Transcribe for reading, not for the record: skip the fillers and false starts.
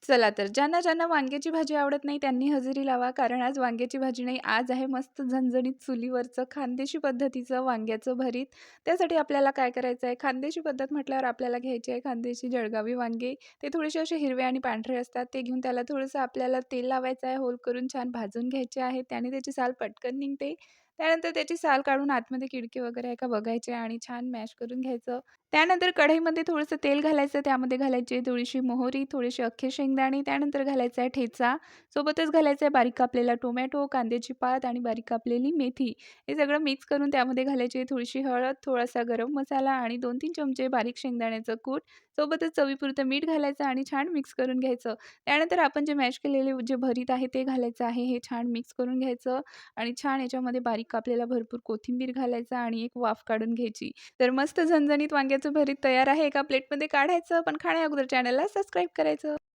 चला तर ज्यांना वांग्याची भाजी आवडत नाही त्यांनी हजेरी लावा. कारण आज वांग्याची भाजी नाही, आज आहे मस्त झणझणीत चुलीवरचं खानदेशी पद्धतीचं वांग्याचं भरीत. त्यासाठी आपल्याला काय करायचं आहे, खानदेशी पद्धत म्हटल्यावर आपल्याला घ्यायची आहे खानदेशी जळगावी वांगे. ते थोडेसे असे हिरवे आणि पांढरे असतात. ते घेऊन त्याला थोडंसं आपल्याला तेल लावायचं आहे, होल करून छान भाजून घ्यायचे आहे. त्याने त्याची साल पटकन निघते. त्यानंतर त्याची साल काढून आतमध्ये किडके वगैरे आहे का बघायचे आणि छान मॅश करून घ्यायचं. त्यानंतर कढईमध्ये थोडंसं तेल घालायचं, त्यामध्ये घालायची थोडीशी मोहरी, थोडेसे अख्खे शेंगदाणे, त्यानंतर घालायचा आहे ठेचा, सोबतच घालायचा आहे बारीक कापलेला टोमॅटो, कांद्याची पात आणि बारीक कापलेली मेथी. हे सगळं मिक्स करून त्यामध्ये घालायची आहे थोडीशी हळद, थोडासा गरम मसाला आणि 2-3 चमचे बारीक शेंगदाण्याचं कूट, सोबतच चवीपुरतं मीठ घालायचं आणि छान मिक्स करून घ्यायचं. त्यानंतर आपण जे मॅश केलेले जे भरीत आहे ते घालायचं आहे. हे छान मिक्स करून घ्यायचं आणि छान याच्यामध्ये बारीक कापलेला भरपूर कोथिंबीर घालायचा आणि एक वाफ काढून घ्यायची. तर मस्त झणझणीत वांग्याचं भरीत तयार आहे. एका प्लेटमध्ये काढायचं, पण खाण्याअगोदर चॅनलला सबस्क्राईब करायचं.